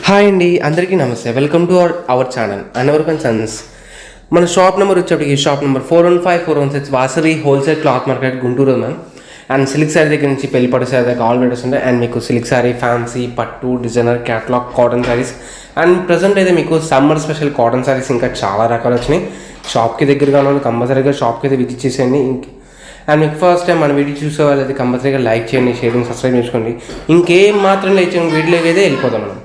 Hi అండి, అందరికీ నమస్తే. Welcome to our channel Anavarpan sons. మన షాప్ నెంబర్ వచ్చేప్పటికి shop number 415-416 Vasavi wholesale cloth market Guntur ma'am. And silk sari దగ్గర నుంచి పెళ్లి పట్టు శారీ దగ్గర ఆల్ వెరైటీస్ ఉంటాయి. అండ్ మీకు సిల్క్ శారీ, ఫ్యాన్సీ, పట్టు, designer, catalogue, cotton saris. And present అయితే మీకు సమ్మర్ స్పెషల్ కాటన్ శారీస్ ఇంకా చాలా రకాలు వచ్చినాయి. షాప్కి దగ్గరగా ఉన్న కంపల్సరీగా షాప్కి అయితే విజిట్ చేసేయండి. అండ్ మీకు ఫస్ట్ టైం మన వీడియో చూసే వాళ్ళు అయితే కంపల్సరీగా లైక్ చేయండి, షేరింగ్, సబ్స్క్రైబ్ చేసుకోండి. ఇంకేం మాత్రం లైక్ చేయండి, వీడియోకి అయితే వెళ్ళిపోతాం మనం.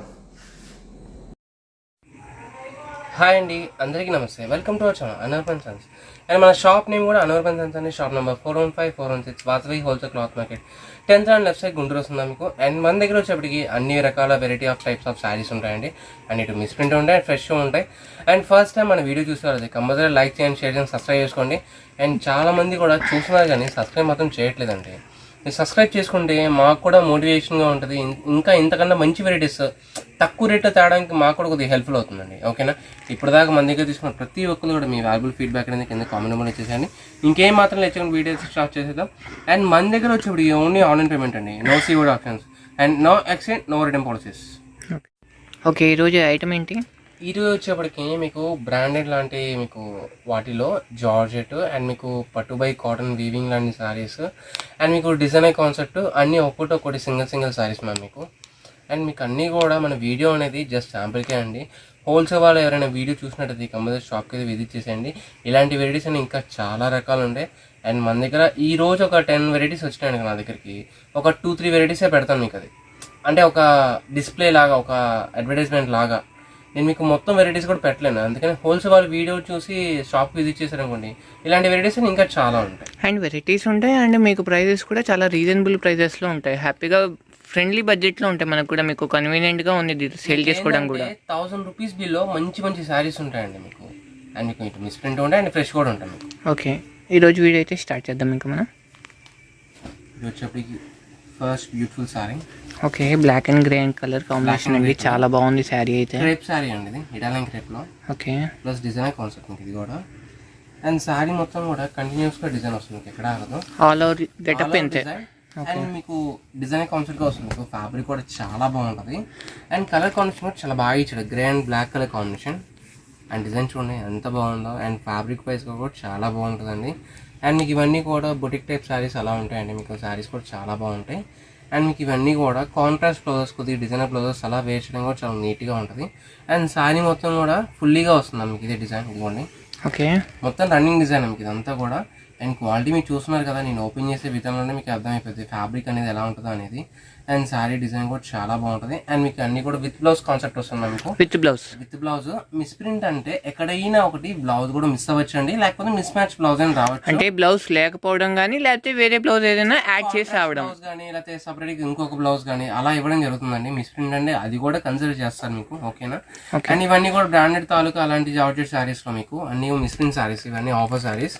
హాయ్ అండి, అందరికీ నమస్తే. Welcome to our channel Anavarpan sons. And మన షాప్ నేమ్ కూడా అనవర్పన్ సన్స్ అండి. Shop number 415-416 Vasavi wholesale cloth market 10th and left side Guntur వస్తుందా మీకు. అండ్ మన దగ్గర వచ్చేప్పటికి అన్ని రకాల variety of types of saris ఉంటాయండి. అండ్ ఇటు మిస్ ప్రింట్ ఉంటాయి, ఫ్రెష్ ఉంటాయి. అండ్ ఫస్ట్ టైం మన వీడియో చూసేవాళ్ళు కంపల్సరీ లైక్ చేయండి, షేర్ చేయండి, సబ్స్క్రైబ్ చేసుకోండి. అండ్ చాలామంది కూడా చూస్తున్నారు కానీ సబ్స్క్రైబ్ మాత్రం చేయట్లేదండి. మీరు సబ్స్క్రైబ్ చేసుకుంటే మాకు కూడా మోటివేషన్గా ఉంటుంది. ఇంకా ఇంతకన్నా మంచి వెరైటీస్ తక్కువ రేట్లో తేడానికి మాకు కూడా కొద్దిగా హెల్ప్ఫుల్ అవుతుందండి. ఓకేనా? ఇప్పుడు దాకా మన దగ్గర తీసుకున్న ప్రతి ఒక్కరు కూడా మీ వాల్యుబుల్ ఫీడ్బ్యాక్ అనేది కింద కామెంట్ నెంబర్ ఇచ్చేసేయండి. ఇంకేం మాత్రం లేకుండా వీడియోస్ స్టార్ట్ చేసేద్దాం. అండ్ మన దగ్గర వచ్చేప్పుడు ఓన్లీ ఆన్లైన్ పేమెంట్ అండి. నో సీవుడ్ options and no exchange, no return policies. Okay, ఈరోజు ఐటమ్ ఏంటి? ఈరోజు వచ్చేప్పటికి మీకు బ్రాండెడ్ లాంటి మీకు వాటిలో జార్జెట్ అండ్ మీకు పట్టుబై కాటన్ వీవింగ్ లాంటి శారీస్ అండ్ మీకు డిజైనర్ కాన్సెప్ట్ అన్నీ ఒక్కొక్కటి సింగిల్ శారీస్ మ్యామ్ మీకు. అండ్ మీకు అన్నీ కూడా మన వీడియో అనేది జస్ట్ శాంపుల్కే అండి. హోల్సేల్ వాళ్ళు ఎవరైనా వీడియో చూసినట్టయితే కంపల్సరీ షాప్కి అయితే విజిట్ చేసేయండి. ఇలాంటి వెరైటీస్ అని ఇంకా చాలా రకాలు ఉంటాయి. అండ్ మన దగ్గర ఈ రోజు ఒక 10 వెరైటీస్ వచ్చినాయండి నా దగ్గరికి. ఒక 2-3 వెరైటీసే పెడతాను మీకు. అది అంటే ఒక డిస్ప్లే లాగా, ఒక అడ్వర్టైజ్మెంట్ లాగా. నేను మీకు మొత్తం వెరైటీస్ కూడా పెట్టలేను. అందుకని హోల్సేల్ వాళ్ళు వీడియో చూసి షాప్కి విజిట్ చేశారనుకోండి, ఇలాంటి వెరైటీస్ ఇంకా చాలా ఉంటాయి. అండ్ వెరైటీస్ ఉంటాయి అండ్ మీకు ప్రైజెస్ కూడా చాలా రీజనబుల్ ప్రైజెస్లో ఉంటాయి. హ్యాపీగా ఫ్రెండ్లీ బడ్జెట్లో ఉంటాయి. మనకు కూడా మీకు కన్వీనియంట్గా ఉంది సేల్ చేసుకోవడం కూడా. 1000 రూపీస్ బిల్లో మంచి మంచి శారీస్ ఉంటాయండి మీకు. అండ్ మీకు ఇటు మిస్ ప్రింట్ ఉంటాయి అండ్ ఫ్రెష్ కూడా ఉంటాయి మీకు. ఓకే, ఈరోజు వీడియో అయితే స్టార్ట్ చేద్దాం ఇంకా మనం. ఇది వచ్చేప్పటికి first beautiful sari. Okay, black and grey and colour combination అండి. చాలా బాగుంది శారీ అయితే. క్రేప్ శారీ అండి ఇది, ఇటాలియన్ క్రేప్లో. ఓకే, ప్లస్ డిజైనర్ కాన్సెప్ట్ మీకు ఇది కూడా. అండ్ శారీ మొత్తం కూడా కంటిన్యూస్గా డిజైన్ వస్తుంది మీకు, ఎక్కడ ఆగదు. ఆల్ ఓవర్ గెటప్ అంతే. అండ్ మీకు డిజైనర్ కాన్సెప్ట్గా వస్తుంది మీకు. ఫ్యాబ్రిక్ కూడా చాలా బాగుంటుంది. అండ్ కలర్ కాంబినేషన్ కూడా చాలా బాగా ఇచ్చాడు. Grey and black colour combination. And design చూడండి ఎంత బాగుందో. అండ్ ఫ్యాబ్రిక్ వైజ్గా కూడా చాలా బాగుంటుందండి. అండ్ మీకు ఇవన్నీ కూడా బొటిక్ టైప్ శారీస్ అలా ఉంటాయండి మీకు. శారీస్ కూడా చాలా బాగుంటాయి. అండ్ మీకు ఇవన్నీ కూడా కాంట్రాస్ట్ బ్లౌజెస్, కొద్దిగా డిజైనర్ బ్లౌజెస్ అలా వేర్ చేయడం కూడా చాలా నీట్గా ఉంటుంది. అండ్ శారీ మొత్తం కూడా ఫుల్లీగా వస్తుంది మీకు ఇదే డిజైన్. ఇదిగోండి, ఓకే, మొత్తం రన్నింగ్ డిజైన్ మీకు ఇదంతా కూడా. అండ్ క్వాలిటీ మీకు చూస్తున్నారు కదా, నేను ఓపెన్ చేసే విధానంలోనే మీకు అర్థమైపోతుంది ఫ్యాబ్రిక్ అనేది ఎలా ఉంటుందో అనేది. అండ్ శారీ డిజైన్ కూడా చాలా బాగుంటుంది. అండ్ మీకు అన్ని కూడా విత్ బ్లౌజ్ కాన్సెప్ట్ వస్తుంది మీకు. విత్ బ్లౌజ్ మిస్ ప్రింట్ అంటే ఎక్కడైనా ఒకటి బ్లౌజ్ కూడా మిస్ అవ్వచ్చు అండి, లేకపోతే మిస్ మ్యాచ్ బ్లౌజ్ అని రావచ్చు. అంటే బ్లౌజ్ లేకపోవడం కానీ లేకపోతే వేరే బ్లౌజ్ ఏదైనా యాడ్ చేసి రావడం బ్లౌజ్ కానీ, లేకపోతే సపరేట్ ఇంకొక బ్లౌజ్ కానీ అలా ఇవ్వడం జరుగుతుందండి. మిస్ ప్రింట్ అంటే అది కూడా కన్సిడర్ చేస్తారు మీకు. ఓకేనా? అండ్ ఇవన్నీ కూడా బ్రాండెడ్ తాలూకా అలాంటి జార్జెట్ శారీస్ లో మీకు అన్ని మిస్ ప్రింట్ శారీస్, ఇవన్నీ offer saris.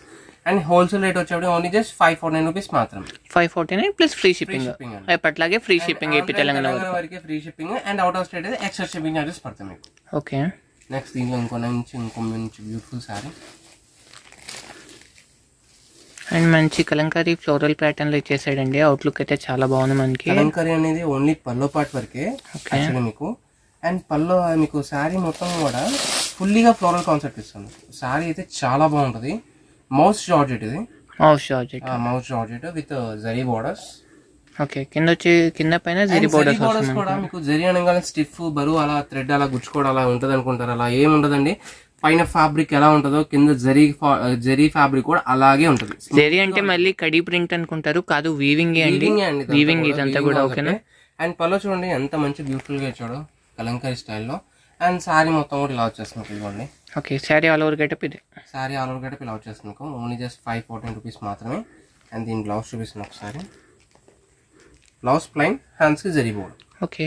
And wholesale rate వచ్చేప్పుడు ఓన్లీ జస్ట్ 549 రూపీస్ మాత్రం. 549 ప్లస్ ఫ్రీ షిప్పింగ్. ఎప్పట్లాగే ఫ్రీ షిప్పింగ్ ఏపీ తెలంగాణ వరకు free shipping. And out of state అయితే ఎక్స్ట్రా షిప్పింగ్ చార్జెస్ పడతాయి మీకు. ఓకే, నెక్స్ట్ దీంట్లో ఇంకో మంచి బ్యూటిఫుల్ శారీ. అండ్ మంచి కలంకారీ ఫ్లోరల్ ప్యాటర్న్ లో ఇచ్చేసాడండి. అవుట్లుక్ అయితే చాలా బాగుంది మనకి. కలంకారీ అనేది ఓన్లీ పల్లో పార్ట్ వరకే యాక్చువల్లీ మీకు. అండ్ పల్లో మీకు శారీ మొత్తం కూడా ఫుల్లీగా ఫ్లోరల్ కాన్సెప్ట్ ఇస్తుంది. శారీ అయితే చాలా బాగుంటుంది. మౌస్ జార్జెట్ ఇది. Mouse georgette with zari borders. Okay, కింద పైన జరీ బోర్డర్స్ కూడా మీకు. జరీ అనగానే స్టిఫ్ బరువు అలా థ్రెడ్ అలా గుచ్చుకోవడం అలా ఉంటుంది అనుకుంటారు. అలా ఏమి ఉండదండి. పైన ఫ్యాబ్రిక్ ఎలా ఉంటుందో కింద జరీ ఫ్యాబ్రిక్ కూడా అలాగే ఉంటుంది. జరీ అంటే మళ్ళీ కడీ ప్రింట్ అనుకుంటారు, కాదు వీవింగ్ అండి. వీవింగ్ ఇదంతా కూడా. ఓకేనా? అండ్ పల్లో చూడండి ఎంత మంచి బ్యూటిఫుల్ గా ఇచ్చాడు కలంకారీ స్టైల్లో. అండ్ శారీ మొత్తం కూడా ఇలా వచ్చేస్తుంది ఇదిగోండి. Okay, sari all over getup ఇది. శారీ ఆల్ ఓవర్ గెటప్ ఇలా వచ్చేస్తుంది మీకు. ఓన్లీ జస్ట్ 514 రూపీస్ మాత్రమే. అండ్ దీని బ్లౌజ్ చూపిస్తుంది ఒకసారి. బ్లౌజ్ ప్లైన్, హ్యాండ్స్కి zari board. Okay,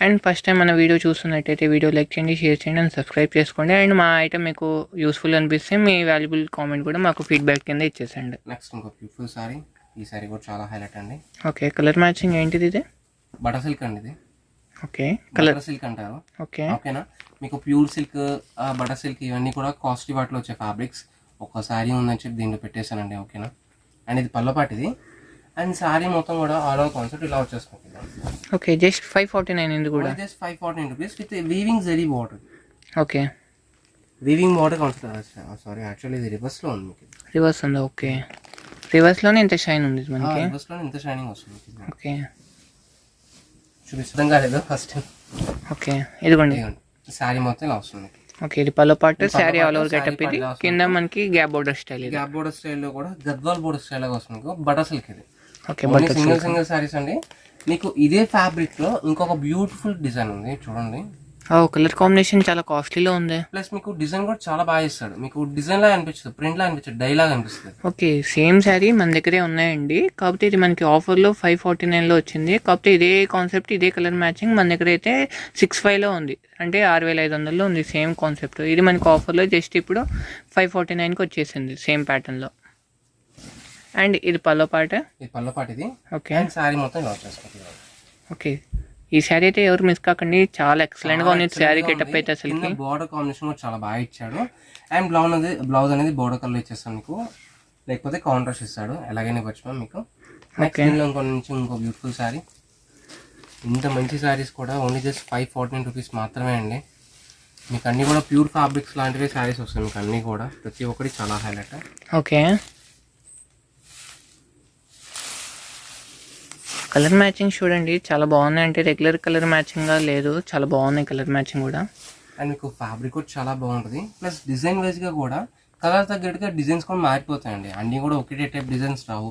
and first time మన వీడియో చూస్తున్నట్టయితే వీడియో లైక్ చేయండి, షేర్ చేయండి అండ్ సబ్స్క్రైబ్ చేసుకోండి. అండ్ మా ఐటమ్ మీకు యూస్ఫుల్ అనిపిస్తే మీ వాల్యుబుల్ కామెంట్ కూడా మాకు ఫీడ్బ్యాక్ కింద ఇచ్చేసండి. నెక్స్ట్ ఇంకో బ్యూటిఫుల్ శారీ. ఈ శారీ కూడా చాలా హైలైట్ అండి. ఓకే, కలర్ మ్యాచింగ్ ఏంటిది ఇది? బటర్ సిల్క్ అండి ఇది. ఓకే, కలర్ సిల్క్ అంటారు. ఓకే, ఓకేనా? మీకు ప్యూర్ సిల్క్, బటర్ సిల్క్ ఇవన్నీ కూడా కాస్ట్లీ వాటిలో వచ్చే ఫ్యాబ్రిక్స్. ఒక శారీ ఉందని చెప్పి దీంట్లో పెట్టేశానండి. ఓకేనా? అండ్ ఇది పల్లపాటిది. అండ్ శారీ మొత్తం కూడా ఆల్ ఓవర్ కాన్సెప్ట్ ఇలా వచ్చేస్తుంది. ఓకే, జస్ట్ 549 ఇది కూడా. Just 549 rupees with weaving zari border. Okay, weaving border concept. Sorry, actually ఇది రివర్స్లో ఉంది మీకు. రివర్స్ ఉందా? ఓకే, రివర్స్లోనే ఇంత షైన్ ఉంది మనకి. రివర్స్లో ఇంత షైనింగ్ వస్తుంది. ఓకే, చూపిస్తాం కాలేదు ఫస్ట్. ఓకే, ఇదిగోండి శారీ మొత్తం ఇలా వస్తుంది. ఓకే, ఇది పల్లో పాటు శారీ ఆల్ ఓవర్ గెటప్. ఇది కింద మనకి గ్యాప్ బోర్డర్ స్టైల్. ఇది గ్యాప్ బోర్డర్ స్టైల్లో కూడా గద్వాల్ బోర్డర్ స్టైల్గా వస్తుంది. బటర్ సిల్క్ ఇది. ఓకే, సింగిల్ శారీస్ అండి. మీకు ఇదే ఫ్యాబ్రిక్ లో ఇంకొక బ్యూటిఫుల్ డిజైన్ ఉంది చూడండి. కలర్ కాంబినేషన్ చాలా కాస్ట్లీలో ఉంది. ప్లస్ మీకు డిజైన్ కూడా చాలా బాగా ఇస్తాడు. మీకు డిజైన్ లాగా అనిపిస్తుంది, ప్రింట్ లాగా అనిపిస్తుంది, డై లాగా అనిపిస్తుంది. ఓకే, సేమ్ శారీ మన దగ్గరే ఉన్నాయండి. కాకపోతే ఇది మనకి ఆఫర్లో 549లో వచ్చింది. కాకపోతే ఇదే కాన్సెప్ట్, ఇదే కలర్ మ్యాచింగ్ మన దగ్గర అయితే 65లో ఉంది. అంటే 6500లో ఉంది సేమ్ కాన్సెప్ట్. ఇది మనకి ఆఫర్లో జస్ట్ ఇప్పుడు 549కి వచ్చేసింది సేమ్ ప్యాటర్న్లో. అండ్ ఇది పల్లో పాట. ఇది పల్లో పాట ఇది. ఓకే, శారీ మొత్తం ఇలా వచ్చేస్తుంది. ఓకే, ఈ శారీ అయితే ఎవరు మిస్ కాకండి, చాలా ఎక్సలెంట్ గా ఉంది శారీ గెటప్ అయితే. అసలు బార్డర్ కాంబినేషన్ కూడా చాలా బాగా ఇచ్చాడు. అండ్ బ్లౌజ్ అనేది బార్డర్ కలర్ ఇచ్చేస్తాను మీకు, లేకపోతే కాంట్రాస్ట్ ఇస్తాడు, ఎలాగైనా ఇవ్వచ్చు మీకు. నెక్స్ట్ దీనిలో ఇంకో బ్యూటిఫుల్ శారీ. ఇంత మంచి శారీస్ కూడా ఓన్లీ జస్ట్ 549 రూపీస్ మాత్రమే అండి. మీకు అన్ని కూడా ప్యూర్ ఫ్యాబ్రిక్స్ లాంటివి శారీస్ వస్తాయి మీకు అన్ని కూడా, ప్రతి ఒక్కటి చాలా హైలైట్. ఓకే, కలర్ మ్యాచింగ్ చూడండి చాలా బాగున్నాయి. అంటే రెగ్యులర్ కలర్ మ్యాచింగ్గా లేదు, చాలా బాగున్నాయి కలర్ మ్యాచింగ్ కూడా. అండ్ మీకు ఫ్యాబ్రిక్ కూడా చాలా బాగుంటుంది. ప్లస్ డిజైన్ వైజ్గా కూడా కలర్ తగ్గట్టుగా డిజైన్స్ కూడా మారిపోతాయండి. అన్నీ కూడా ఒకటే టైప్ డిజైన్స్ రావు,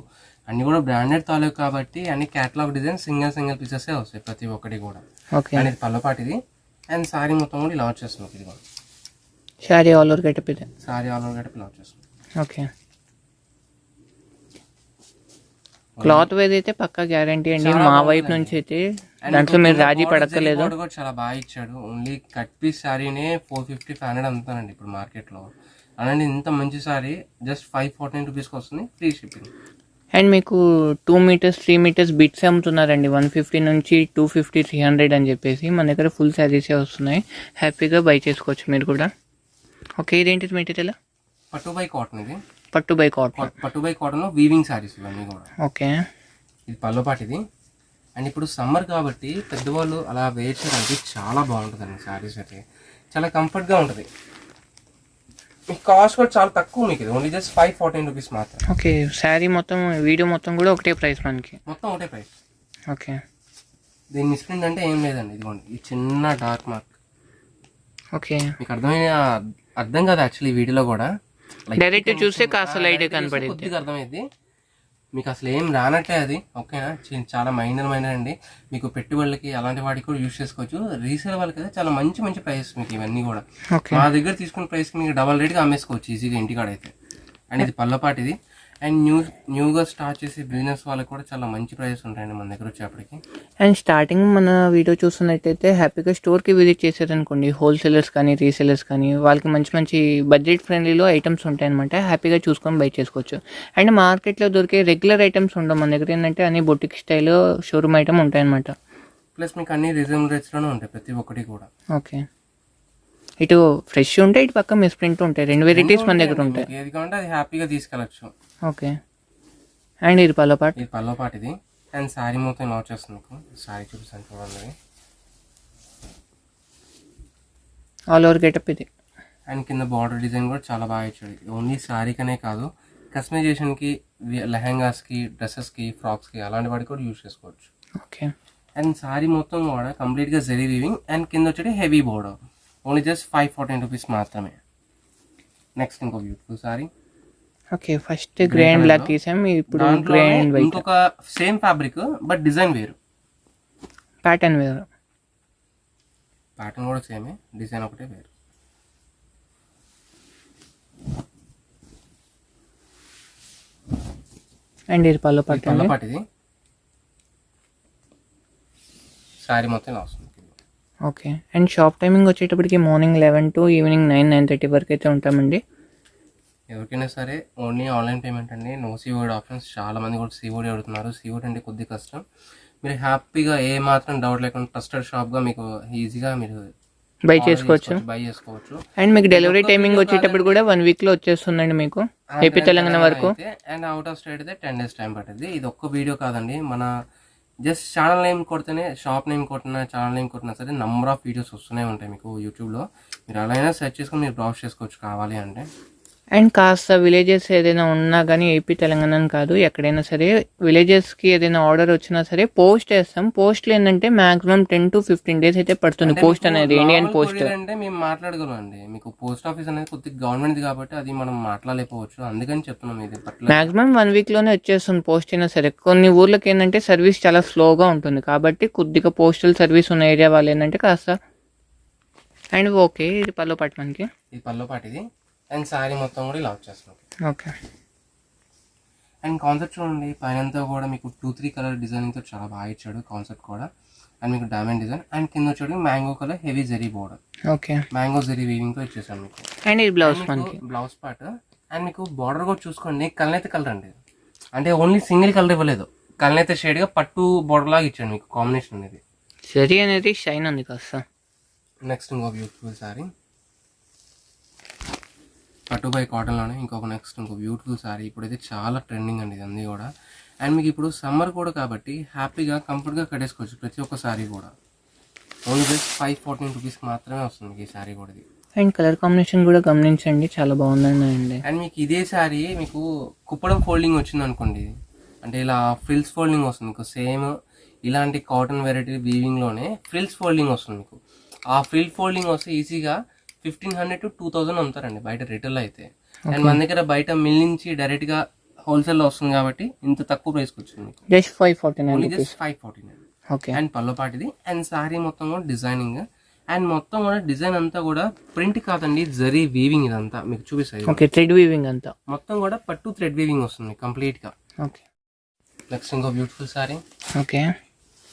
అన్నీ కూడా బ్రాండెడ్ తాలూకు కాబట్టి అన్ని క్యాటలాగ్ డిజైన్స్ సింగిల్ పీసెసే వస్తాయి ప్రతి ఒక్కటి కూడా. ఓకే, అండ్ ఇది పల్లపాటి ఇది. అండ్ శారీ మొత్తం కూడా ఇలా వచ్చేస్తుంది. ఇది కూడా శారీ ఆల్ ఓవర్ గెటప్. ఇది శారీ ఆల్ ఓవర్ గెటప్ ఇలా వచ్చేస్తుంది. ఓకే, క్లాత్ వైజ్ అయితే పక్కా గ్యారంటీ అండి మా వైపు నుంచి అయితే. దాంట్లో మీరు రాజీ పడక్కలేదు. కూడా చాలా బాగా ఇచ్చాడు. ఓన్లీ కట్ పీస్ శారీనే 450-500 అమ్ముతానండి ఇప్పుడు మార్కెట్ లో. అలాంటి ఇంత మంచి శారీ జస్ట్ 549 రూపీస్కి వస్తుంది, ఫ్రీ షిప్పింగ్. అండ్ మీకు 2 మీటర్స్ 3 మీటర్స్ బిట్స్ అమ్ముతున్నారండి 150 నుంచి 250 300 అని చెప్పేసి. మన దగ్గర ఫుల్ శారీసే వస్తున్నాయి, హ్యాపీగా బై చేసుకోవచ్చు మీరు కూడా. ఓకే, ఇదేంటిది మెటీరియల్? పట్టు బై కాటన్. ఇది పట్టు బై కాటన్. పట్టు బై కాటన్ లో వీవింగ్ శారీస్ ఇవన్నీ కూడా. ఓకే, ఇది పల్లపాటి ఇది. అండ్ ఇప్పుడు సమ్మర్ కాబట్టి పెద్దవాళ్ళు అలా వేర్ చేయడానికి చాలా బాగుంటుందండి శారీస్ అయితే, చాలా కంఫర్ట్గా ఉంటుంది. మీకు కాస్ట్ కూడా చాలా తక్కువ, మీకు ఇది ఓన్లీ జస్ట్ 549 రూపీస్ మాత్రం. ఓకే, శారీ మొత్తం వీడియో మొత్తం కూడా ఒకటే ప్రైస్ మనకి. మొత్తం ఒకటే ప్రైస్. ఓకే, దీని మిస్ప్రింట్ అంటే ఏం లేదండి. ఇదిగోండి ఈ చిన్న డార్క్ మార్క్. ఓకే, మీకు అర్థం కాదు యాక్చువల్లీ వీడియోలో కూడా. డైరెక్ట్ చూస్తే కాస్త లైట్ కనపడేది, కొద్దిగా అర్థమైంది. మీకు అసలు ఏం రానట్లే అది. ఓకేనా, చాలా మైనర్ అండి. మీకు పెట్టుబడులకి అలాంటి వాటికి కూడా యూజ్ చేసుకోవచ్చు. రీసేల్ వాళ్ళకి అయితే చాలా మంచి ప్రైస్ మీకు ఇవన్నీ కూడా. మా దగ్గర తీసుకున్న ప్రైస్కి మీకు డబల్ రేట్గా అమ్మేసుకోవచ్చు ఈజీగా ఇంటికాడ అయితే. అండ్ ఇది పల్లపాటిది. అండ్ న్యూగా స్టార్ట్ చేసే బిజినెస్ వాళ్ళకి కూడా చాలా మంచి ప్రైస్ ఉంటాయండి మన దగ్గర వచ్చేప్పటికి. అండ్ స్టార్టింగ్ మన వీడియో చూస్తున్నట్టయితే హ్యాపీగా స్టోర్కి విజిట్ చేశారనుకోండి, హోల్సేలర్స్ కానీ రీసేలర్స్ కానీ వాళ్ళకి మంచి బడ్జెట్ ఫ్రెండ్లీలో ఐటమ్స్ ఉంటాయన్నమాట. హ్యాపీగా చూసుకొని బై చేసుకోవచ్చు. అండ్ మార్కెట్లో దొరికే రెగ్యులర్ ఐటమ్స్ ఉండవు మన దగ్గర. ఏంటంటే అన్ని బొటిక్ స్టైల్ షోరూమ్ ఐటమ్ ఉంటాయన్నమాట. ప్లస్ మీకు అన్ని రీజనబుల్ రేట్స్లోనే ఉంటాయి ప్రతి ఒక్కటి కూడా. ఓకే, ఇటు ఫ్రెష్ ఉంటాయి, ఇటు పక్క మిస్ప్రింట్ ఉంటాయి, 2 వెరైటీస్ మన దగ్గర ఉంటాయి. ఏది కావాలంటే అది హ్యాపీగా తీసుకెళ్ళచ్చు. ఓకే, అండ్ ఇది పల్లపాట్. ఇది పల్లపాట్ ఇది. అండ్ శారీ మొత్తం ఇలా వచ్చేస్తుంది మీకు. శారీ చూపిస్తాను చూడండి. ఆల్ ఓవర్ గెటప్ ఇది. అండ్ కింద బార్డర్ డిజైన్ కూడా చాలా బాగా ఇచ్చాడు. ఓన్లీ శారీకనే కాదు, కస్టమైజేషన్కి, లెహంగాస్కి, డ్రెస్సెస్కి, ఫ్రాక్స్కి అలాంటి వాటికి కూడా యూజ్ చేసుకోవచ్చు. ఓకే, అండ్ శారీ మొత్తం కూడా కంప్లీట్గా జరీ వీవింగ్. అండ్ కింద వచ్చేది heavy border. Only just 549 rupees మాత్రమే. నెక్స్ట్ ఇంకో beautiful sari. Okay, first grand black తీసాం, ఇప్పుడు గ్రాండ్ వైట్. ఇంకొక సేమ్ ఫ్యాబ్రిక్ బట్ డిజైన్ వేరు, ప్యాటర్న్ వేరు. ప్యాటర్న్ కూడా సేమే, డిజైన్ ఒకటే వేరు. అండ్ ఇది పల్లపాటిది. శారీ మొత్తం ఇలా వస్తుంది. ఓకే, అండ్ షాప్ టైమింగ్ వచ్చేటప్పటికి మార్నింగ్ 11 to ఈవినింగ్ 9-9:30 వరకు అయితే ఉంటామండి. ఎవరికైనా సరే ఓన్లీ ఆన్లైన్ పేమెంట్ అండి, నో సీఓడి ఆప్షన్స్. చాలా మంది కూడా సీఓడి అడుగుతున్నారు. సీఓడి అంటే కొద్దిగా కష్టం. మీరు హ్యాపీగా ఏ మాత్రం డౌట్ లేకుండా ట్రస్టెడ్ షాప్గా మీకు ఈజీగా మీరు బై చేసుకోవచ్చు. బై చేసుకోవచ్చు. అండ్ మీకు డెలివరీ టైమింగ్ వచ్చేటప్పుడు కూడా 1 వీక్లో వచ్చేస్తుందండి మీకు ఏపీ తెలంగాణ వరకు. అండ్ అవుట్ ఆఫ్ స్టేట్ అయితే 10 days టైం పడుతుంది. ఇది ఒక్క వీడియో కాదండి, మన జస్ట్ ఛానల్ నేమ్ కొడితేనే, షాప్ నేమ్ కొట్టినా, ఛానల్ నేమ్ కొట్టినా సరే నంబర్ ఆఫ్ వీడియోస్ వస్తూనే ఉంటాయి మీకు యూట్యూబ్లో. మీరు అలా అయినా సెర్చ్ చేసుకొని మీరు బ్రౌజ్ చేసుకోవచ్చు కావాలి అంటే. అండ్ కాస్త విలేజెస్ ఏదైనా ఉన్నా కానీ ఏపీ తెలంగాణ అని కాదు, ఎక్కడైనా సరే విలేజెస్కి ఏదైనా ఆర్డర్ వచ్చినా సరే పోస్ట్ చేస్తాం. పోస్ట్లు ఏంటంటే మాక్సిమం 10 to 15 days అయితే పడుతుంది పోస్ట్ అనేది, ఇండియన్ పోస్ట్. అంటే మేము మాట్లాడగలం అండి, మీకు పోస్ట్ ఆఫీస్ అనేది కొద్దిగా గవర్నమెంట్ కాబట్టి అది మనం మాట్లాడలేకపోవచ్చు, అందుకని చెప్తున్నాం. ఇది మాక్సిమం 1 weekలోనే వచ్చేస్తుంది పోస్ట్ అయినా సరే. కొన్ని ఊర్లకి ఏంటంటే సర్వీస్ చాలా స్లోగా ఉంటుంది కాబట్టి కొద్దిగా పోస్టల్ సర్వీస్ ఉన్న ఏరియా వాళ్ళు ఏంటంటే కాస్త. అండ్ ఓకే, ఇది పల్లో పాటు మనకి, ఇది పల్లో పాటిది. అండ్ శారీ మొత్తం కూడా ఇలా వచ్చేస్తుంది. ఓకే. అండ్ కాన్సెప్ట్ చూడండి, పైనంతా కూడా మీకు 2-3 కలర్ డిజైనింగ్తో చాలా బాగా ఇచ్చాడు కాన్సెప్ట్ కూడా. అండ్ మీకు డైమండ్ డిజైన్. అండ్ కింద వచ్చేది mango colour heavy zari border. Okay, mango zari వీవింగ్తో ఇచ్చేసాను మీకు. అండ్ ఇది బ్లౌజ్ మనకి, బ్లౌజ్ పార్ట్. అండ్ మీకు బార్డర్ కూడా చూసుకోండి, కల్నేత కలర్ అండి, అంటే ఓన్లీ సింగిల్ కలర్ ఇవ్వలేదు, కల్నేత షేడ్గా పట్టు బోర్డర్ లాగా ఇచ్చాడు మీకు కాంబినేషన్ అనేది. జరీ అనేది షైన్ ఉంది కాస్త. నెక్స్ట్ ఇంకో బ్యూటిఫుల్ సారీ పట్టు బై కాటన్లోనే ఇంకో బ్యూటిఫుల్ సారీ. ఇప్పుడైతే చాలా ట్రెండింగ్ అండి ఇది అన్నీ కూడా. అండ్ మీకు ఇప్పుడు సమ్మర్ కూడా కాబట్టి హ్యాపీగా కంఫర్ట్గా కట్టేసుకోవచ్చు ప్రతి ఒక్క సారీ కూడా. ఓన్లీ జస్ట్ 514 రూపీస్కి మాత్రమే వస్తుంది మీకు ఈ సారీ కూడా. ఇది అండ్ కలర్ కాంబినేషన్ కూడా గమనించండి, చాలా బాగుందండి. అండ్ మీకు ఇదే సారీ మీకు కుప్పడం ఫోల్డింగ్ వచ్చింది అనుకోండి, అంటే ఇలా ఫ్రిల్స్ ఫోల్డింగ్ వస్తుంది మీకు. సేమ్ ఇలాంటి కాటన్ వెరైటీ వీవింగ్లోనే ఫ్రిల్స్ ఫోల్డింగ్ వస్తుంది మీకు. ఆ ఫ్రిల్ ఫోల్డింగ్ వస్తే ఈజీగా 1500 to 2000 అమ్ముతారండి బయట రిటైల్ అయితే. అండ్ మన దగ్గర బయట మిల్ నుంచి డైరెక్ట్గా హోల్సేల్లో వస్తుంది కాబట్టి ఇంత తక్కువ ప్రైస్కి వచ్చింది మీకు. Just 549. Just 549. Okay. And pallu పాటిది. అండ్ సారీ మొత్తం కూడా డిజైనింగ్. అండ్ మొత్తం కూడా డిజైన్ అంతా కూడా ప్రింట్ కాదండి, జరీ వీవింగ్ ఇదంతా మీకు చూపిస్తాయి. ఓకే, థ్రెడ్ వీవింగ్ అంతా మొత్తం కూడా పట్టు థ్రెడ్ వీవింగ్ వస్తుంది కంప్లీట్గా. ఓకే. నెక్స్ట్ ఇంకో బ్యూటిఫుల్ సారీ. ఓకే,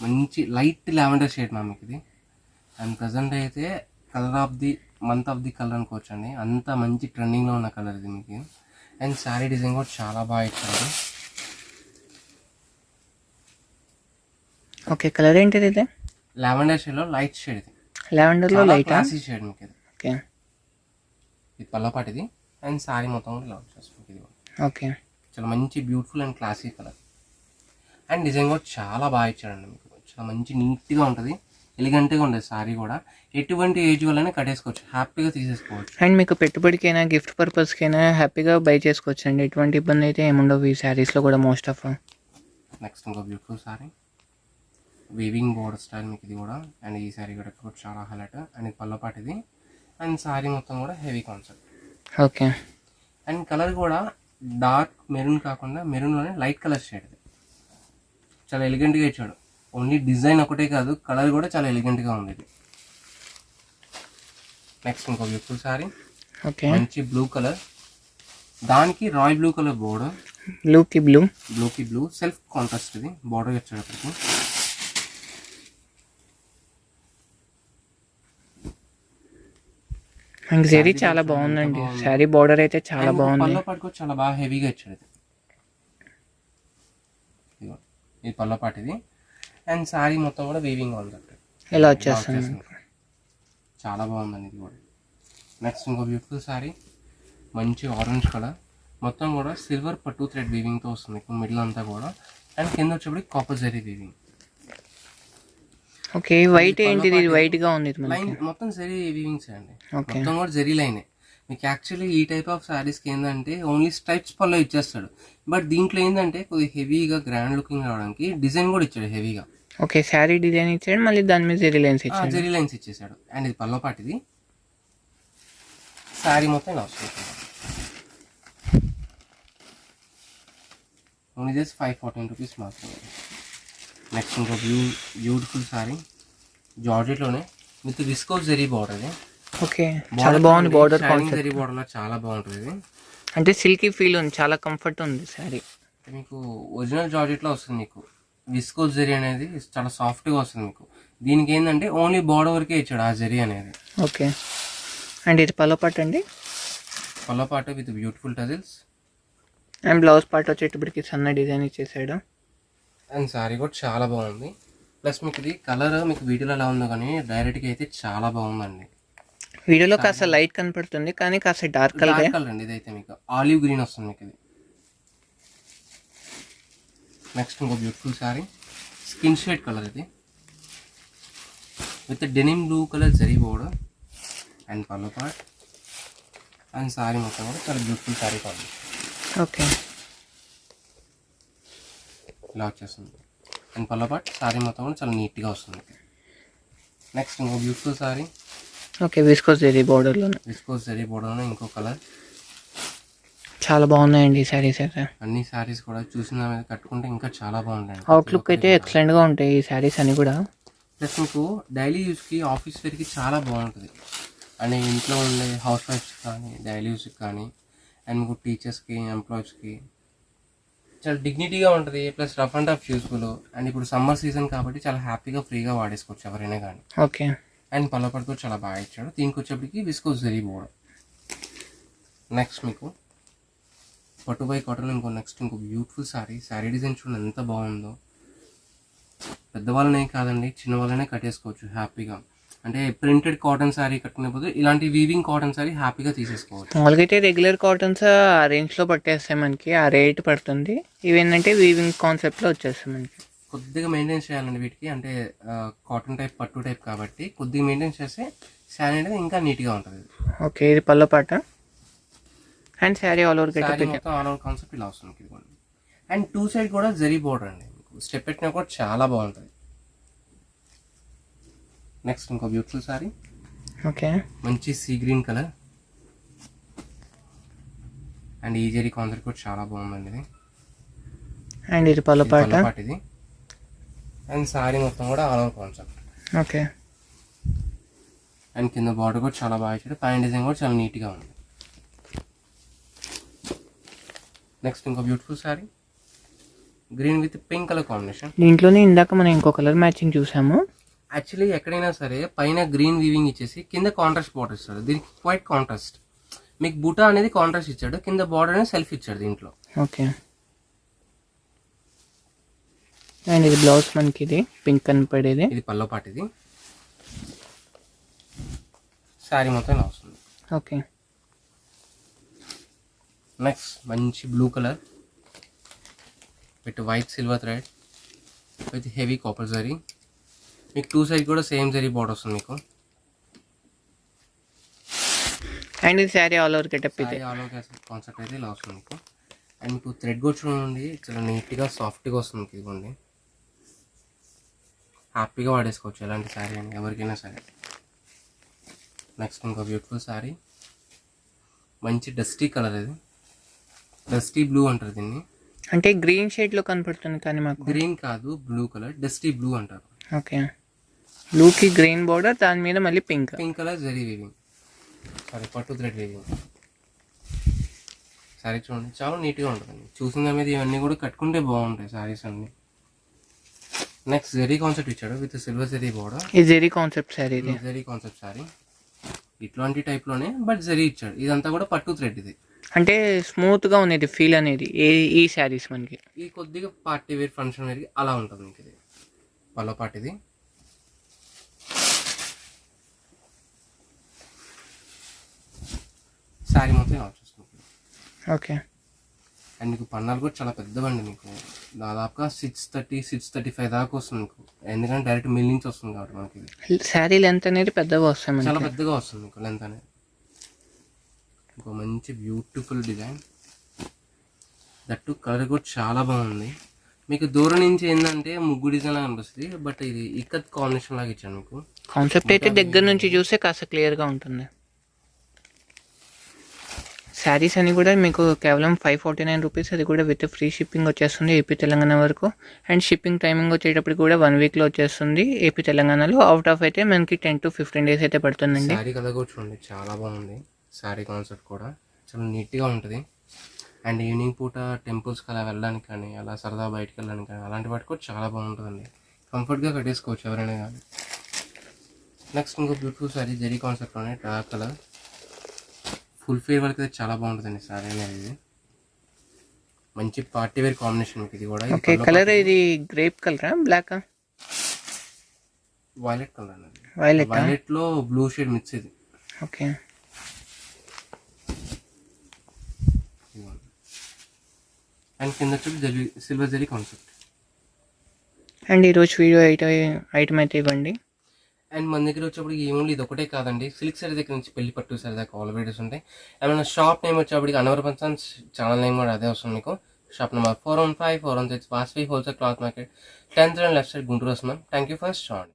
మంచి లైట్ లావెండర్ షేడ్ మ్యామ్ మీకు ఇది. అండ్ ప్రజెంట్ అయితే colour of the month of the colour అనుకోవచ్చు అండి, అంత మంచి ట్రెండింగ్లో ఉన్న కలర్ ఇది మీకు. అండ్ శారీ డిజైన్ కూడా చాలా బాగా ఇచ్చారు. ఓకే, కలర్ ఏంటిది? ఇది లావెండర్ షేడ్లో లైట్ షేడ్, ఇది లావెండర్లో లైట్ క్లాసీ షేడ్ మీకు ఇది. ఓకే, ఇది పల్లపాటిది. అండ్ శారీ మొత్తం కూడా ఇలా వచ్చేస్తుంది ఇది. ఓకే, చాలా మంచి beautiful and classy colour. And design కూడా చాలా బాగా ఇచ్చాడండి మీకు, చాలా మంచి నీట్గా ఉంటుంది, ఎలిగెంట్గా ఉంటుంది సారీ కూడా. ఎటువంటి ఏజ్ వల్లనే కట్టేసుకోవచ్చు, హ్యాపీగా తీసేసుకోవచ్చు. అండ్ మీకు పెట్టుబడికైనా గిఫ్ట్ పర్పస్కైనా హ్యాపీగా బై చేసుకోవచ్చు అండి, ఎటువంటి ఇబ్బంది అయితే ఏముండవు ఈ శారీస్లో కూడా మోస్ట్ ఆఫ్. నెక్స్ట్ ఇంకో beautiful sorry, weaving border style మీకు ఇది కూడా. అండ్ ఈ సారీ కూడా చాలా హైలైట్. అండ్ ఇది పల్లపాటిది. అండ్ సారీ మొత్తం కూడా heavy concept. Okay. And colour కూడా డార్క్ మెరూన్ కాకుండా మెరూన్లోనే లైట్ కలర్ షేడ్, చాలా ఎలిగెంట్గా ఇచ్చాడు. ఓన్లీ డిజైన్ ఒకటే కాదు, కలర్ కూడా చాలా ఎలిగెంట్గా ఉంది ఇది. నెక్స్ట్ ఇంకో బ్యూటిఫుల్ సారీ. ఓకే, మంచి బ్లూ కలర్, దానికి రాయల్ బ్లూ కలర్ బోర్డర్. బ్లూకి బ్లూ సెల్ఫ్ కాంట్రాస్ట్ ఇది బోర్డర్ వచ్చేటప్పటికి. మనకి జరీ చాలా బాగుందండి, శారీ బార్డర్ అయితే చాలా బాగుంది. పల్లో పాటు చాలా బాగా హెవీగా ఇచ్చాడు ఇది పల్లో పాటిది. అండ్ శారీ మొత్తం కూడా వీవింగ్ ఉంది, ఇలా వచ్చేస్తుంది, చాలా బాగుందండి ఇది కూడా. నెక్స్ట్ ఇంకో బ్యూటిఫుల్ శారీ, మంచి ఆరెంజ్ కలర్, మొత్తం కూడా సిల్వర్ పట్టు థ్రెడ్ వీవింగ్తో వస్తుంది మిడిల్ అంతా కూడా. అండ్ కింద వచ్చేప్పటికి copper zari weaving. Okay, white ఏంటిది? వైట్ గా ఉంది లైన్ మొత్తం జరీ వీవింగ్స్ అండి, మొత్తం కూడా జరీ లైనే. మీకు యాక్చువల్లీ ఈ టైప్ ఆఫ్ శారీస్కి ఏంటంటే ఓన్లీ స్ట్రైప్స్ పల్లో ఇచ్చేస్తాడు, బట్ దీంట్లో ఏంటంటే కొద్దిగా హెవీగా గ్రాండ్ లుకింగ్ రావడానికి డిజైన్ కూడా ఇచ్చాడు హెవీగా. ఓకే, శారీ డిజైన్ ఇచ్చాడు, మళ్ళీ దాని మీద జెరీ లైన్స్ ఇచ్చాడు, జెరీ లైన్స్ ఇచ్చేసాడు. అండ్ ఇది పల్లో పాటిది. శారీ మొత్తం ఇలా వస్తుంది, ఓన్లీ జస్ట్ 514 రూపీస్ మాత్రమే. నెక్స్ట్ ఇంకో బ్యూటిఫుల్ శారీ, జార్జెట్లోనే విత్ విస్కోస్ జెరీ బార్డర్. ఇది ఓకే, చాలా బాగుంది బార్డర్ కాన్సెప్ట్. జెరీ బార్డర్లో చాలా బాగుంటుంది ఇది, అంటే సిల్కీ ఫీల్ ఉంది, చాలా కంఫర్ట్ ఉంది శారీ. మీకు ఒరిజినల్ జార్జెట్లో వస్తుంది మీకు విస్కోస్ జెరీ అనేది, చాలా సాఫ్ట్గా వస్తుంది మీకు. దీనికి ఏంటంటే ఓన్లీ బార్డర్ వరకే ఇచ్చాడు ఆ జెరీ అనేది. ఓకే, అండ్ ఇది పల్లో పార్ట్ అండి, pallu part with beautiful tassels. And blouse part వచ్చేటప్పటికి సన్న డిజైన్ ఇచ్చేసాడు. అండ్ శారీ కూడా చాలా బాగుంది. ప్లస్ మీకు ఇది కలర్ మీకు వీడియోలో ఎలా ఉందో కానీ డైరెక్ట్గా అయితే చాలా బాగుందండి. వీడియోలో కాస్త లైట్ కనపడుతుంది కానీ కాస్త డార్క్ కలర్. డార్క్ కలర్ అండి. ఇదైతే మీకు ఆలివ్ గ్రీన్ వస్తుంది మీకు ఇది. నెక్స్ట్ ఇంకో beautiful sari skin shade colour ఇది with denim blue colour zari border and pallu part and sari మొత్తం కూడా చాలా బ్యూటిఫుల్ శారీ కావాలి. ఓకే, ఇలా వచ్చేస్తుంది అండ్ పళ్ళు పార్ట్ శారీ మొత్తం కూడా చాలా నీట్గా వస్తుంది. నెక్స్ట్ ఇంకో beautiful sari okay, viscose zari బోర్డర్లోనే. విస్కోస్ జరీ బోర్డర్లో ఇంకో కలర్. చాలా బాగున్నాయండి ఈ శారీస్ అయితే. అన్ని శారీస్ కూడా చూసిన మీద కట్టుకుంటే ఇంకా చాలా బాగుంటాయి. అవుట్లుక్ అయితే ఎక్సలెంట్గా ఉంటాయి ఈ శారీస్ అన్ని కూడా. ప్లస్ మీకు డైలీ యూస్కి ఆఫీస్ వేర్కి చాలా బాగుంటుంది. అండ్ ఇంట్లో ఉండే హౌస్ వైఫ్స్ కానీ డైలీ యూస్కి కానీ అండ్ మీకు టీచర్స్కి ఎంప్లాయీస్కి చాలా డిగ్నిటీగా ఉంటుంది. Plus rough and tough useful. And ఇప్పుడు సమ్మర్ సీజన్ కాబట్టి చాలా హ్యాపీగా ఫ్రీగా వాడేసుకోవచ్చు ఎవరైనా కానీ. ఓకే, అండ్ పళ్ళపడితో చాలా బాగా ఇచ్చాడు. దీనికి వచ్చేప్పటికి విస్కోస్ జరీ బోర్డర్. నెక్స్ట్ మీకు పట్టు బై కాటన్ ఇంకో బ్యూటిఫుల్ శారీ డిజైన్ చూడండి ఎంత బాగుందో. పెద్దవాళ్ళనే కాదండి, చిన్న వాళ్ళనే కట్టేసుకోవచ్చు హ్యాపీగా. అంటే ప్రింటెడ్ కాటన్ శారీ కట్టుకునేప్పుడు ఇలాంటి వీవింగ్ కాటన్ శారీ హ్యాపీగా తీసేసుకోవచ్చు. మామూలుగా అయితే రెగ్యులర్ కాటన్స్ ఆ రేంజ్లో పట్టేస్తాయి మనకి, ఆ రేట్ పడుతుంది. ఇవేంటంటే వీవింగ్ కాన్సెప్ట్లో వచ్చేస్తాయి మనకి. కొద్దిగా మెయింటైన్ చేయాలండి వీటికి. అంటే కాటన్ టైప్ పట్టు టైప్ కాబట్టి కొద్దిగా మెయింటైన్ చేస్తే శారీ అనేది ఇంకా నీట్గా ఉంటుంది. ఓకే, ఇది పళ్ళు పాట and sari all over sari మొత్తం ఆల్ ఓవర్ కాన్సెప్ట్ ఇలా వస్తుంది ఇదిగోండి. అండ్ టూ సైడ్ కూడా జరీ బోర్డర్ అండి. స్టెప్ పెట్టినా కూడా చాలా బాగుంటుంది. నెక్స్ట్ ఇంకో బ్యూటిఫుల్ శారీ. ఓకే, మంచి సీ గ్రీన్ కలర్ అండ్ ఈ జరీ కాన్సెప్ట్ కూడా చాలా బాగుందండి ఇది. అండ్ ఇది పళ్ళు పాట ఇది. అండ్ శారీ మొత్తం కూడా all over concept. Okay, and కింద బార్డర్ కూడా చాలా బాగా ఇచ్చాడు. పైన డిజైన్ కూడా చాలా నీట్గా ఉంది. నెక్స్ట్ ఇంకో beautiful sari green with pink colour combination. దీంట్లోనే ఇందాక మనం ఇంకో కలర్ మ్యాచింగ్ చూసాము. యాక్చువల్లీ ఎక్కడైనా సరే పైన గ్రీన్ వీవింగ్ ఇచ్చేసి కింద కాంట్రాస్ట్ బార్డర్ ఇస్తాడు. దీనికి క్వైట్ కాంట్రాస్ట్. మీకు బుటా అనేది కాంట్రాస్ట్ ఇచ్చాడు, కింద బార్డర్ అనేది సెల్ఫ్ ఇచ్చాడు దీంట్లో. ఓకే, అండ్ ఇది బ్లౌజ్ మనకి ఇది పింక్ కనపడేది. ఇది పల్లో పాటు. ఇది శారీ మొత్తం ఇలా వస్తుంది. ఓకే, నెక్స్ట్ మంచి blue colour with white silver thread with heavy copper zari. మీకు టూ సైడ్ కూడా సేమ్ జరీ బార్డర్ వస్తుంది మీకు. అండ్ ఇది శారీ ఆల్ ఓవర్ గెటప్ ఇది. ఆల్ ఓవర్ కాన్సెప్ట్ అయితే ఇలా వస్తుంది మీకు. అండ్ మీకు థ్రెడ్ కూడా చూడండి చాలా నీట్గా సాఫ్ట్గా వస్తుంది మీకు. ఇదిగోండి హ్యాపీగా వాడేసుకోవచ్చు ఎలాంటి శారీ అని ఎవరికైనా సరే. నెక్స్ట్ ఇంకో బ్యూటిఫుల్ శారీ మంచి డస్టీ కలర్. ఇది డస్టీ బ్లూ అంటారు దీన్ని. అంటే గ్రీన్ షేడ్లో కనపడుతుంది కానీ మాకు గ్రీన్ కాదు, బ్లూ కలర్ డస్టీ బ్లూ అంటారు. ఓకే, బ్లూకి గ్రీన్ బోర్డర్, దాని మీద మళ్ళీ pink. Pink colour zari weaving, sorry పట్టు థ్రెడ్ వీవింగ్. శారీ చూడండి చాలా నీట్గా ఉంటుందండి. చూసిన దాని మీద ఇవన్నీ కూడా కట్టుకుంటే బాగుంటాయి శారీస్ అన్ని. నెక్స్ట్ జరీ కాన్సెప్ట్ ఇచ్చాడు విత్ సిల్వర్ జరీ బోర్డర్. ఈ జరీ కాన్సెప్ట్ శారీ ఇది. జరీ కాన్సెప్ట్ శారీ ఇట్లాంటి టైప్లోనే బట్ జరీ ఇచ్చాడు. ఇదంతా కూడా పట్టు థ్రెడ్. ఇది అంటే స్మూత్గా ఉండేది ఫీల్ అనేది ఈ శారీస్ మనకి. ఈ కొద్దిగా పార్టీ వేర్ ఫంక్షన్ వేర్కి అలా ఉంటుంది మీకు. ఇది పల్లో పాటు. ఇది శారీ మొత్తం ఇలా వచ్చేస్తుంది. ఓకే, అండ్ మీకు పన్నాలు కూడా చాలా పెద్దవండి. మీకు దాదాపుగా 630, 635 దాకా వస్తుంది మీకు. ఎందుకంటే డైరెక్ట్ మిల్ నుంచి వస్తుంది కాబట్టి మనకి ఇది శారీ లెంత్ అనేది పెద్దగా వస్తాయి, చాలా పెద్దగా వస్తుంది మీకు లెంత్ అనేది. ఇంకో మంచి బ్యూటిఫుల్ డిజైన్. దట్టు కలర్ కూడా చాలా బాగుంది. మీకు దూరం నుంచి ఏంటంటే ముగ్గు డిజైన్ లాగా అనిపిస్తుంది, బట్ ఇది ఇక్కత్ కాంబినేషన్ లాగా ఇచ్చాను మీకు. కాన్సెప్ట్ అయితే దగ్గర నుంచి చూస్తే కాస్త క్లియర్గా ఉంటుంది. శారీస్ అని కూడా మీకు కేవలం 549 రూపీస్, అది కూడా విత్ ఫ్రీ షిప్పింగ్ వచ్చేస్తుంది ఏపీ తెలంగాణ వరకు. అండ్ షిప్పింగ్ టైమింగ్ వచ్చేటప్పుడు కూడా 1 వీక్లో వచ్చేస్తుంది ఏపీ తెలంగాణలో. అవుట్ ఆఫ్ అయితే మనకి 10 to 15 days అయితే పడుతుందండి. శారీ కలర్ కూడా చూడండి చాలా బాగుంది. శారీ కాన్సెప్ట్ కూడా చాలా నీట్గా ఉంటుంది. అండ్ ఈవినింగ్ పూట టెంపుల్స్కి అలా వెళ్ళడానికి కానీ, అలా సరదా బయటకు వెళ్ళడానికి కానీ అలాంటి వాటికి కూడా చాలా బాగుంటుందండి. కంఫర్ట్గా కట్టేసుకోవచ్చు ఎవరైనా కానీ. నెక్స్ట్ ఇంకో బ్యూటిఫుల్ శారీ జరీ కాన్సెప్ట్లోనే డార్క్ కలర్ ఫుల్ ఫేర్ వరకు అయితే చాలా బాగుంటుందండి శారీ అనేది. మంచి పార్టీ వేర్ కాంబినేషన్ మీకు. ఇది కూడా ఓకే, కలర్ ఇది గ్రేప్ కలరా బ్లాక్? వైలెట్ కలర్ అండి. వైలెట్ వైలెట్లో బ్లూ షేడ్ మిక్స్. ఇది ఓకే. అండ్ కింద వచ్చి సిల్వర్ జరీ కాన్సెప్ట్. అండ్ ఈరోజు వీడియో ఐటమ్ అయితే ఇవ్వండి. అండ్ మన దగ్గర వచ్చేప్పటికి ఓన్లీ ఇది ఒకటే కాదండి, సిల్క్ సారీ దగ్గర నుంచి పెళ్లి పట్టు సారీ దాకా ఆల్ వీడియోస్ ఉంటాయి. అండ్ మన షాప్ నేమ్ వచ్చేప్పటికి అనవరపన్ సన్స్, ఛానల్ నేమ్ కూడా అదే వస్తుంది మీకు. Shop number 415 416 Vasavi wholesale cloth market, 10th and left side Guntur వస్తుంది. Thank you for shot.